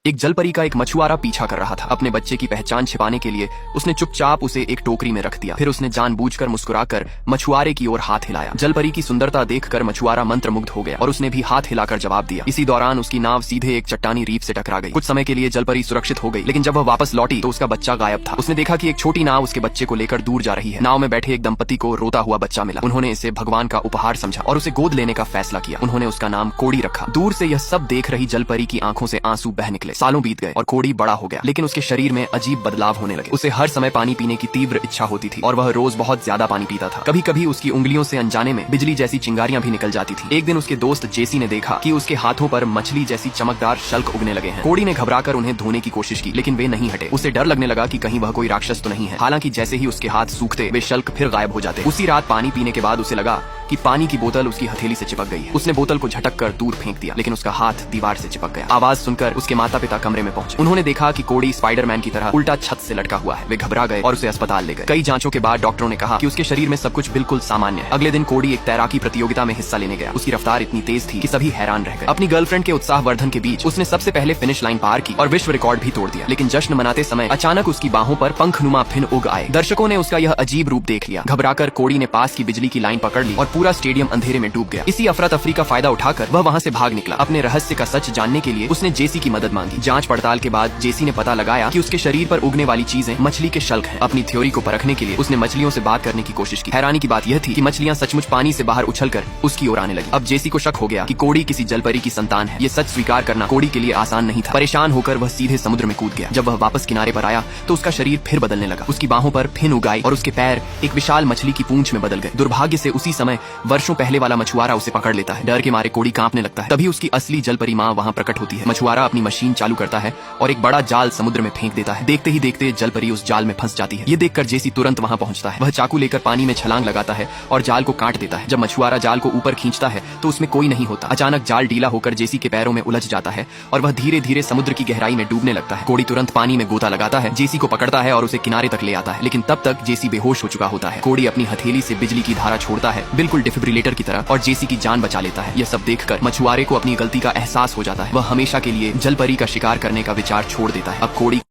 एक जलपरी का एक मछुआरा पीछा कर रहा था। अपने बच्चे की पहचान छिपाने के लिए उसने चुपचाप उसे एक टोकरी में रख दिया। फिर उसने जानबूझकर मुस्कुराकर मछुआरे की ओर हाथ हिलाया। जलपरी की सुंदरता देखकर मछुआरा मंत्रमुग्ध हो गया और उसने भी हाथ हिलाकर जवाब दिया। इसी दौरान उसकी नाव सीधे एक चट्टानी रीफ से टकरा गई। कुछ समय के लिए जलपरी सुरक्षित हो गई, लेकिन जब वह वापस लौटी तो उसका बच्चा गायब था। उसने देखा कि एक छोटी नाव उसके बच्चे को लेकर दूर जा रही है। नाव में बैठे एक दंपति को रोता हुआ बच्चा मिला। उन्होंने इसे भगवान का उपहार समझा और उसे गोद लेने का फैसला किया। उन्होंने उसका नाम कोड़ी रखा। दूर से यह सब देख रही जलपरी की आंखों से आंसू बह निकले। सालों बीत गए और कोड़ी बड़ा हो गया, लेकिन उसके शरीर में अजीब बदलाव होने लगे। उसे हर समय पानी पीने की तीव्र इच्छा होती थी और वह रोज बहुत ज्यादा पानी पीता था। कभी कभी उसकी उंगलियों से अनजाने में बिजली जैसी चिंगारियां भी निकल जाती थी। एक दिन उसके दोस्त जेसी ने देखा कि उसके हाथों पर मछली जैसी चमकदार शल्क उगने लगे हैं। कोड़ी ने घबराकर उन्हें धोने की कोशिश की, लेकिन वे नहीं हटे। उसे डर लगने लगा कि कहीं वह कोई राक्षस तो नहीं है। हालांकि जैसे ही उसके हाथ सूखते वे शल्क फिर गायब हो जाते। उसी रात पानी पीने के बाद उसे लगा कि पानी की बोतल उसकी हथेली से चिपक गई है। उसने बोतल को झटक कर दूर फेंक दिया, लेकिन उसका हाथ दीवार से चिपक गया। आवाज सुनकर उसके माता पिता कमरे में पहुंचे। उन्होंने देखा कि कोड़ी स्पाइडरमैन की तरह उल्टा छत से लटका हुआ है। वे घबरा गए और उसे अस्पताल ले गए। कई जांचों के बाद डॉक्टरों ने कहा कि उसके शरीर में सब कुछ बिल्कुल सामान्य है। अगले दिन कोड़ी एक तैराकी प्रतियोगिता में हिस्सा लेने गया। उसकी रफ्तार इतनी तेज थी कि सभी हैरान रह गए। अपनी गर्लफ्रेंड के उत्साहवर्धन के बीच उसने सबसे पहले फिनिश लाइन पार की और विश्व रिकॉर्ड भी तोड़ दिया। लेकिन जश्न मनाते समय अचानक उसकी बाहों पर पंखनुमा फिन उग आए। दर्शकों ने उसका यह अजीब रूप देख लिया। घबराकर कोड़ी ने पास की बिजली की लाइन पकड़ ली और पूरा स्टेडियम अंधेरे में डूब गया। इसी अफरा तफरी का फायदा उठाकर वह वहां से भाग निकला। अपने रहस्य का सच जानने के लिए उसने जेसी की मदद मांगी। जांच पड़ताल के बाद जेसी ने पता लगाया कि उसके शरीर पर उगने वाली चीजें मछली के शल्क हैं। अपनी थ्योरी को परखने के लिए उसने मछलियों से बात करने की कोशिश की। हैरानी की बात यह थी कि मछलियां सचमुच पानी से बाहर उछलकर उसकी ओर आने लगी। अब जेसी को शक हो गया कि कोड़ी किसी जलपरी की संतान है। ये सच स्वीकार करना कोड़ी के लिए आसान नहीं था। परेशान होकर वह सीधे समुद्र में कूद गया। जब वह वापस किनारे पर आया तो उसका शरीर फिर बदलने लगा। उसकी बाहों पर फिन उगाई और उसके पैर एक विशाल मछली की पूंछ में बदल गए। दुर्भाग्य से उसी समय वर्षों पहले वाला मछुआरा उसे पकड़ लेता है। डर के मारे कोड़ी कांपने लगता है। तभी उसकी असली जलपरी माँ वहाँ प्रकट होती है। मछुआरा अपनी मशीन चालू करता है और एक बड़ा जाल समुद्र में फेंक देता है। देखते ही देखते जलपरी उस जाल में फंस जाती है। ये देखकर जेसी तुरंत वहाँ पहुँचता है। वह चाकू लेकर पानी में छलांग लगाता है और जाल को काट देता है। जब मछुआरा जाल को ऊपर खींचता है तो उसमें कोई नहीं होता। अचानक जाल ढीला होकर जेसी के पैरों में उलझ जाता है और वह धीरे धीरे समुद्र की गहराई में डूबने लगता है। कोड़ी तुरंत पानी में गोता लगाता है, जेसी को पकड़ता है और उसे किनारे तक ले आता है। लेकिन तब तक जेसी बेहोश हो चुका होता है। कोड़ी अपनी हथेली से बिजली की धारा छोड़ता है, बिल्कुल डिफिब्रिलेटर की तरह, और जेसी की जान बचा लेता है। यह सब देखकर मछुआरे को अपनी गलती का एहसास हो जाता है। वह हमेशा के लिए जलपरी का शिकार करने का विचार छोड़ देता है। अब कोड़ी